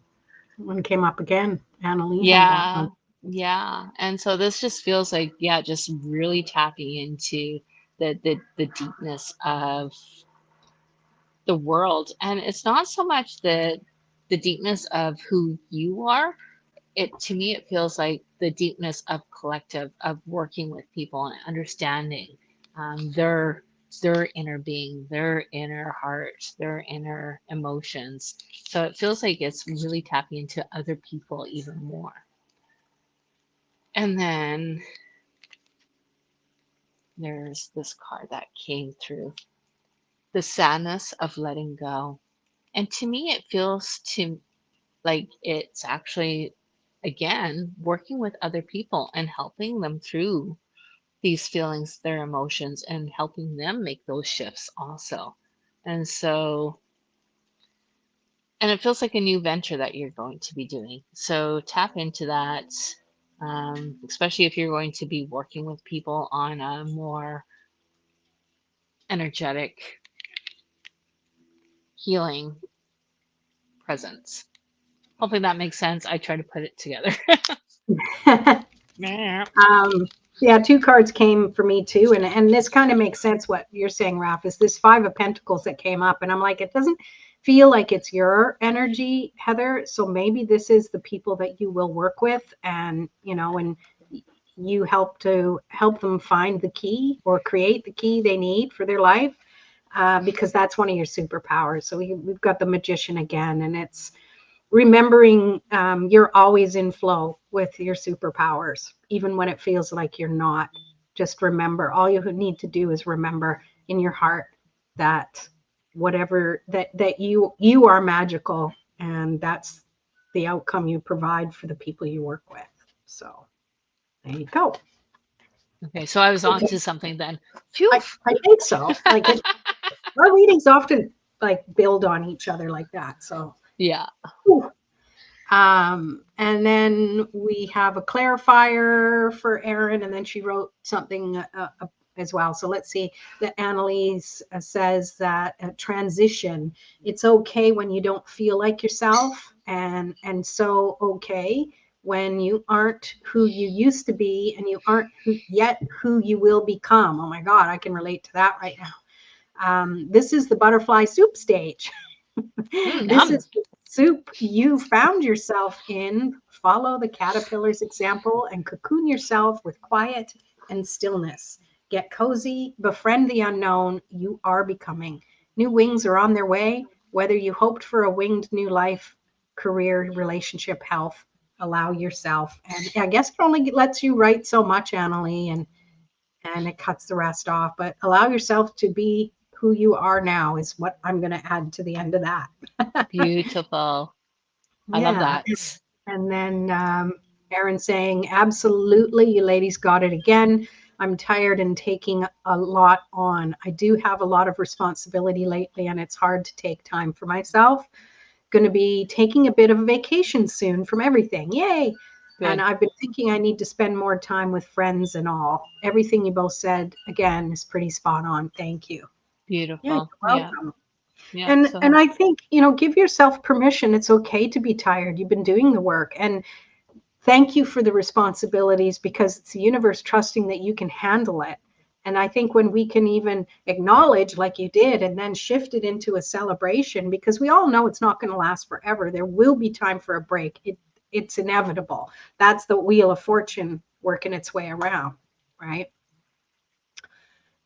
One came up again. Annalie had that
Yeah.
one.
Yeah. And so this just feels like, yeah, just really tapping into the deepness of the world. And it's not so much the deepness of who you are. It to me it feels like the deepness of collective of working with people and understanding their their inner being, their inner heart, their inner emotions. So it feels like it's really tapping into other people even more. And then there's this card that came through, the sadness of letting go. And to me, it feels to like it's actually, again, working with other people and helping them through these feelings, their emotions, and helping them make those shifts also. And so, and it feels like a new venture that you're going to be doing. So tap into that, especially if you're going to be working with people on a more energetic healing presence. Hopefully that makes sense. I try to put it together. Yeah.
Um, yeah, two cards came for me too, and this kind of makes sense what you're saying, Raph, is this Five of Pentacles that came up, and I'm like, it doesn't feel like it's your energy, Heather. So maybe this is the people that you will work with, and and you help them find the key or create the key they need for their life, because that's one of your superpowers. So we've got the Magician again, and it's remembering you're always in flow with your superpowers, even when it feels like you're not. Just remember, all you need to do is remember in your heart that whatever that you are magical, and that's the outcome you provide for the people you work with. So there you go.
Okay, so I was on
Okay,
to something then. Phew.
I think so. Like our readings often like build on each other like that. So
Yeah,
whew. And then we have a clarifier for Erin, and then she wrote something as well. So let's see. That Annalise says that transition. It's okay when you don't feel like yourself, and so okay when you aren't who you used to be, and you aren't yet who you will become. Oh my God, I can relate to that right now. This is the butterfly soup stage. This
yum.
is the soup you found yourself in. Follow the caterpillar's example and cocoon yourself with quiet and stillness. Get cozy, befriend the unknown. You are becoming. New wings are on their way. Whether you hoped for a winged new life, career, relationship, health, allow yourself. And I guess it only lets you write so much, Annalie, and it cuts the rest off. But allow yourself to be who you are now is what I'm going to add to the end of that.
Beautiful. I love
Yeah.
that.
And then Erin saying, absolutely, you ladies got it again. I'm tired and taking a lot on. I do have a lot of responsibility lately, and it's hard to take time for myself. Going to be taking a bit of a vacation soon from everything. Yay. And
Good.
I've been thinking I need to spend more time with friends and all. Everything you both said, again, is pretty spot on. Thank you. Yeah,
Beautiful.
you're
Yeah.
welcome.
Yeah.
And
So
I think, give yourself permission. It's okay to be tired. You've been doing the work. And thank you for the responsibilities, because it's the universe trusting that you can handle it. And I think when we can even acknowledge, like you did, and then shift it into a celebration, because we all know it's not going to last forever. There will be time for a break. It's inevitable. That's the wheel of fortune working its way around, right?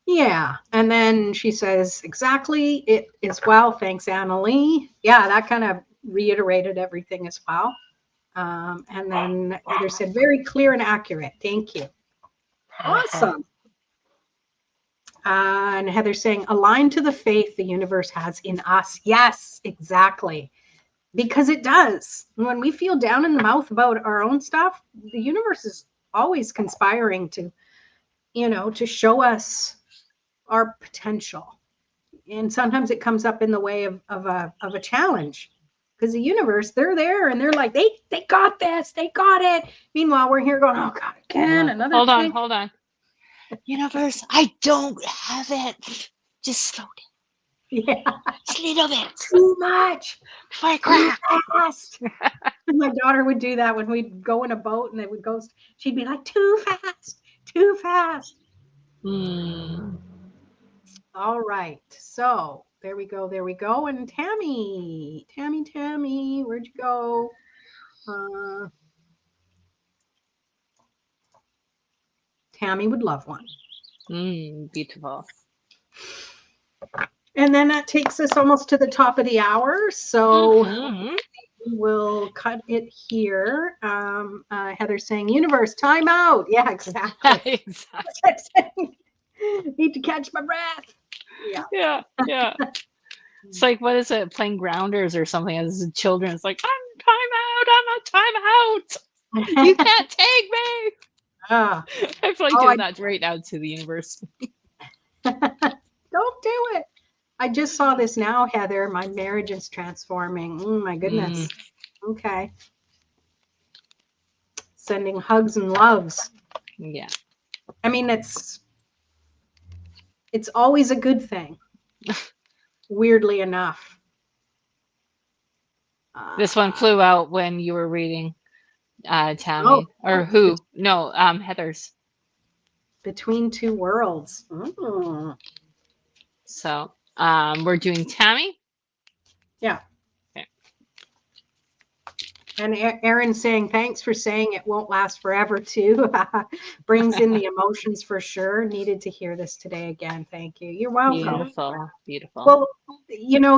Yeah. And then she says, exactly, it as well. Thanks, Annalie. Yeah, that kind of reiterated everything as well. And then Heather said, very clear and accurate. Thank you.
beautiful.
Awesome. And Heather saying, align to the faith the universe has in us. Yes, exactly. Because it does. When we feel down in the mouth about our own stuff, the universe is always conspiring to show us our potential. And sometimes it comes up in the way of a challenge, because the universe, they're there and they're like, they got this, they got it. Meanwhile, we're here going, oh God, again, another
Hold on.
thing.
Hold on. Universe, I don't have it. Just slow down.
Yeah,
Just a little bit
too much,
before I
too
crack.
fast. My daughter would do that when we'd go in a boat and it would go, she'd be like, too fast, too fast.
Hmm.
All right, so there we go, there we go. And Tammy, where'd you go? uh Tammy would love one.
Hmm. Beautiful.
And then that takes us almost to the top of the hour. So
Hmm.
we'll cut it here. Heather's saying, universe, time out. Yeah, exactly.
Exactly.
Need to catch my breath. Yeah.
Yeah, yeah. It's like, what is it, playing Grounders or something as children? It's like, I'm time out, I'm on time out. You can't take me.
Ah,
I feel like
oh,
doing that right now to the universe.
don't do it. I just saw this now, Heather. My marriage is transforming. My
Mm,
goodness. Okay. Sending hugs and loves.
yeah.
I mean, it's always a good thing, weirdly enough.
This one
Uh,
flew out when you were reading
oh,
Tammy. Or who? No, Heather's.
between two worlds. Mm.
So we're doing Tammy.
Yeah.
Okay.
And Aaron saying, thanks for saying it won't last forever, too. Brings in the emotions for sure. Needed to hear this today again. Thank you. You're welcome.
Beautiful, beautiful.
Well,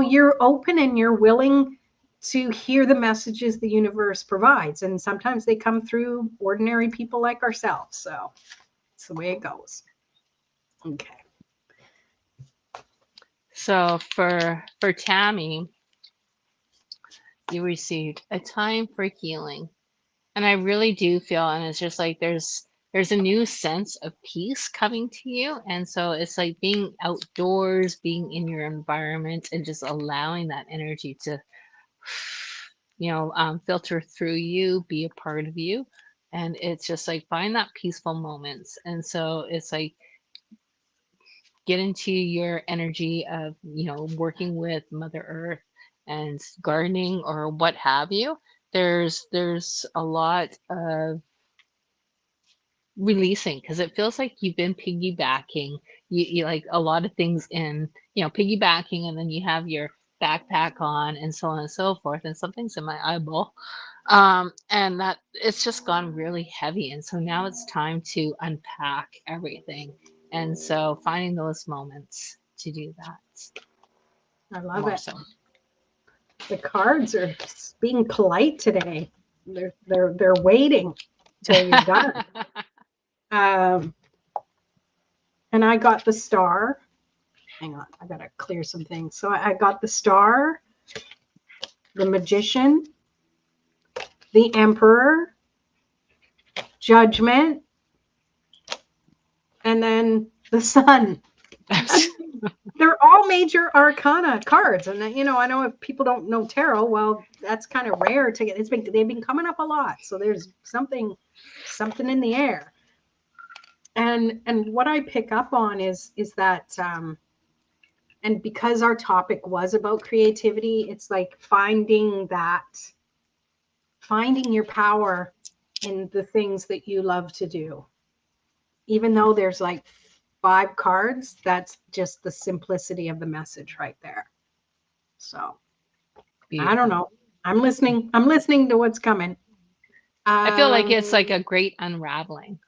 you're open and you're willing to hear the messages the universe provides. And sometimes they come through ordinary people like ourselves. So it's the way it goes. Okay.
So for Tammy, you received a time for healing. And I really do feel, and it's just like there's a new sense of peace coming to you. And so it's like being outdoors, being in your environment, and just allowing that energy to, filter through you, be a part of you. And it's just like find that peaceful moments. And so it's like get into your energy of, working with Mother Earth and gardening or what have you. There's a lot of releasing because it feels like you've been piggybacking you like a lot of things in piggybacking, and then you have your backpack on and so on and so forth, and something's in my eyeball, and that it's just gone really heavy, and so now it's time to unpack everything, and so finding those moments to do that
I love
more
it.
so.
The cards are being polite today. They're waiting till you're done. Um, and I got the star. Hang on, I gotta clear some things. So I got the star, the magician, the emperor, judgment, and then the sun. They're all major arcana cards, and I know if people don't know tarot, well, that's kind of rare to get. They've been coming up a lot, so there's something in the air. And what I pick up on is that and because our topic was about creativity, it's like finding your power in the things that you love to do. Even though there's like 5 cards, that's just the simplicity of the message right there. So I don't
Beautiful.
know. I'm listening to what's coming.
I feel like
Um,
it's like a great unraveling,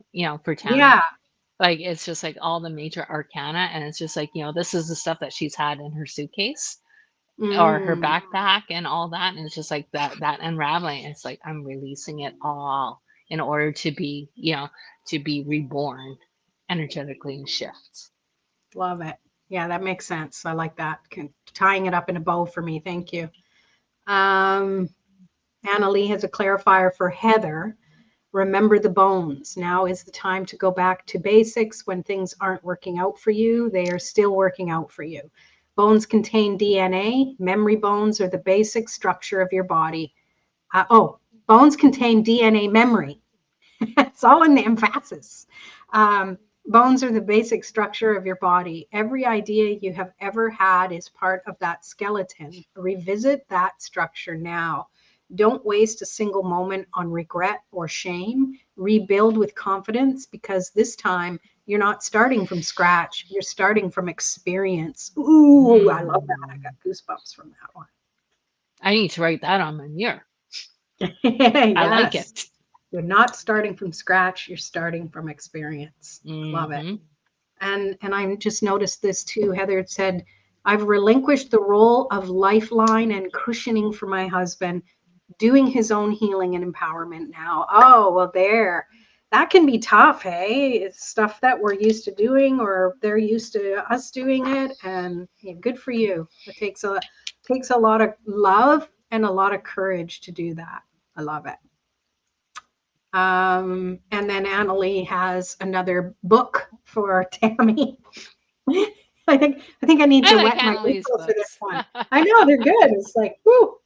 for Tammy.
yeah.
Like it's just like all the major arcana, and it's just like, this is the stuff that she's had in her suitcase or her
Mm,
backpack and all that. And it's just like that unraveling. It's like I'm releasing it all in order to be reborn energetically and shift.
love it. Yeah, that makes sense. I like that. Tying it up in a bow for me. Thank you. Um, Anna Lee has a clarifier for Heather. Remember the bones. Now is the time to go back to basics. When things aren't working out for you, they are still working out for you. Bones contain DNA. Memory bones are the basic structure of your body. Bones contain DNA memory. It's all in the emphasis. Bones are the basic structure of your body. Every idea you have ever had is part of that skeleton. Revisit that structure now. Don't waste a single moment on regret or shame. Rebuild with confidence, because this time you're not starting from scratch. You're starting from experience. Ooh, I love that. I got goosebumps from that one.
I need to write that on my mirror. I like
Yes.
it.
You're not starting from scratch. You're starting from experience. Love it.
Hmm.
And I just noticed this too. Heather said, I've relinquished the role of lifeline and cushioning for my husband, doing his own healing and empowerment now. Oh, well, there. That can be tough, hey? It's stuff that we're used to doing or they're used to us doing it. And yeah, good for you. It takes a lot of love and a lot of courage to do that. I love it. And then Annalie has another book for Tammy. I think I need
I
to
like
wet my
Annalise
whistle for this
books.
one. I know they're good. It's like, whoo.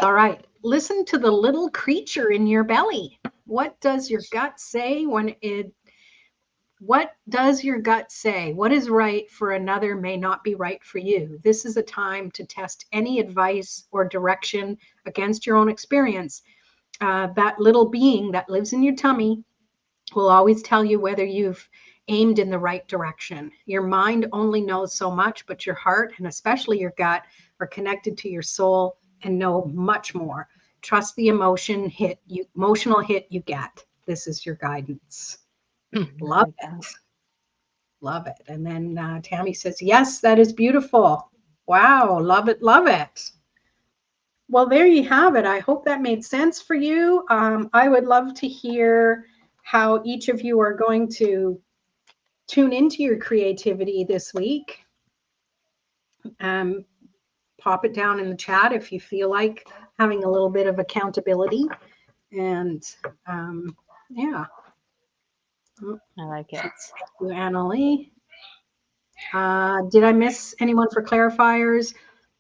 All right. Listen to the little creature in your belly. What does your gut say when it what does your gut say? What is right for another may not be right for you. This is a time to test any advice or direction against your own experience. That little being that lives in your tummy will always tell you whether you've aimed in the right direction. Your mind only knows so much, but your heart and especially your gut are connected to your soul and know much more. Trust the emotional hit you get. This is your guidance.
I
Love
like that.
it. Love it. And then Tammy says, yes, that is beautiful. Wow. Love it. Love it. Well, there you have it. I hope that made sense for you. I would love to hear how each of you are going to tune into your creativity this week. Um, Pop it down in the chat if you feel like having a little bit of accountability. And yeah.
I like it.
Thank you, Annalie. Did I miss anyone for clarifiers?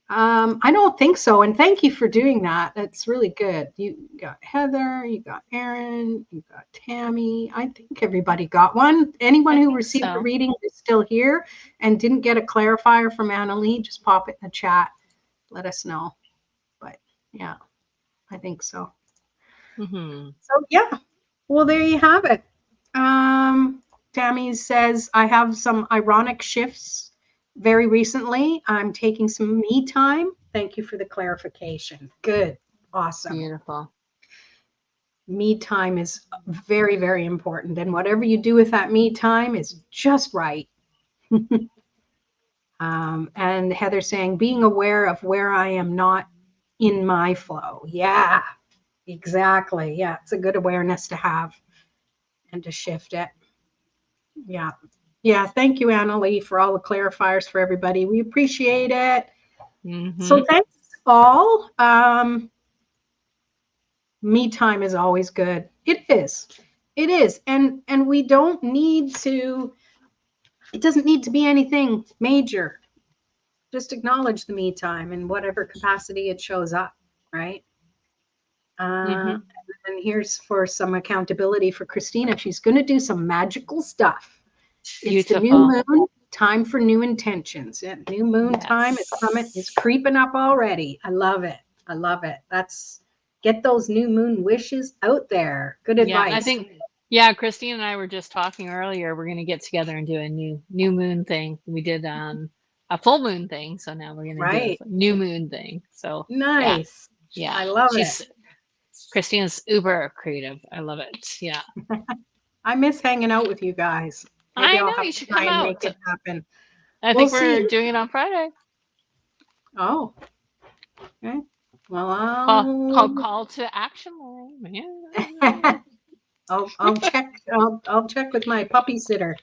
I don't think so. And thank you for doing that. That's really good. You got Heather, you got Aaron, you got Tammy. I think everybody got one. Anyone
I
who
think
received a
so.
reading is still here and didn't get a clarifier from Annalie, just pop it in the chat. Let us know. But yeah, I think so.
Mm-hmm.
So yeah, well, there you have it. Tammy says, I have some ironic shifts very recently. I'm taking some me time. Thank you for the clarification. Good. Awesome.
Beautiful.
Me time is very, very important. And whatever you do with that me time is just right. And Heather saying, being aware of where I am not in my flow. Yeah, exactly. Yeah, it's a good awareness to have and to shift it. Yeah. Yeah. Thank you, Annalie, for all the clarifiers for everybody. We appreciate it.
Mm-hmm.
So thanks all. Me time is always good. It is. It is. And we don't need to, it doesn't need to be anything major. Just acknowledge the me time in whatever capacity it shows up, right?
Mm-hmm.
And here's for some accountability for Christina. She's going to do some magical stuff. It's the new
Beautiful.
moon, time for new intentions. And new moon time is coming, is
Yes.
creeping up already. I love it. I love it. That's get those new moon wishes out there. Good
Yeah, I
advice.
think yeah, Christine and I were just talking earlier. We're gonna get together and do a new moon thing. We did a full moon thing, so now we're gonna do
Right.
a new moon thing. So yeah,
Nice.
yeah.
I love it.
She's Christine's uber creative. I love it. Yeah.
I miss hanging out with you guys. Maybe
I
I'll
know
have
you
to
should
try
come
and make
out.
it happen.
I
We'll
think we're
see.
doing it on Friday.
Oh, okay. Well,
Call to action, Lorraine.
I'll check. I'll check with my puppy sitter.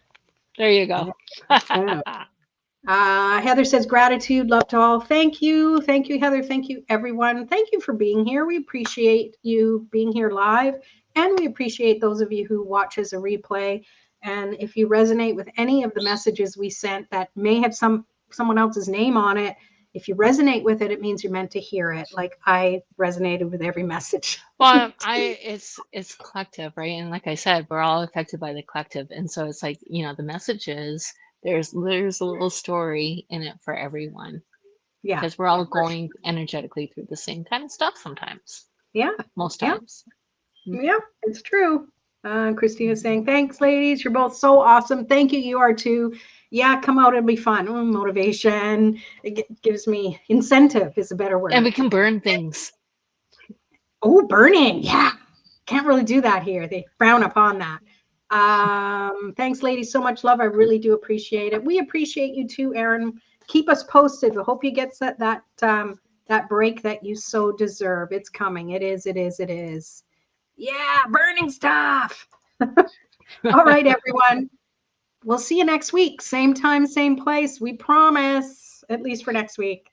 There you go.
Yeah. Heather says gratitude, love to all. Thank you. Thank you, Heather. Thank you, everyone. Thank you for being here. We appreciate you being here live, and we appreciate those of you who watch as a replay. And if you resonate with any of the messages we sent that may have someone else's name on it, if you resonate with it, it means you're meant to hear it. Like I resonated with every message.
Well, it's collective, right? And like I said, we're all affected by the collective, and so it's like the message is there's a little story in it for everyone
Yeah.
because we're all going energetically through the same kind of stuff sometimes,
Yeah.
most
Yeah.
times.
Yeah, it's true. Christina's saying, thanks, ladies. You're both so awesome. Thank you. You are too. Yeah, come out and be fun. Motivation. It gives me incentive is a better
And we
word.
can burn things.
Oh, burning. Yeah. Can't really do that here. They frown upon that. Thanks, ladies, so much love. I really do appreciate it. We appreciate you too, Aaron. Keep us posted. I hope you get that break that you so deserve. It's coming. It is. It is. It is. Yeah, burning stuff. All right, everyone. We'll see you next week. Same time, same place. We promise. At least for next week.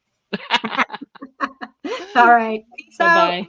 All right. Peace
Bye
out.
bye.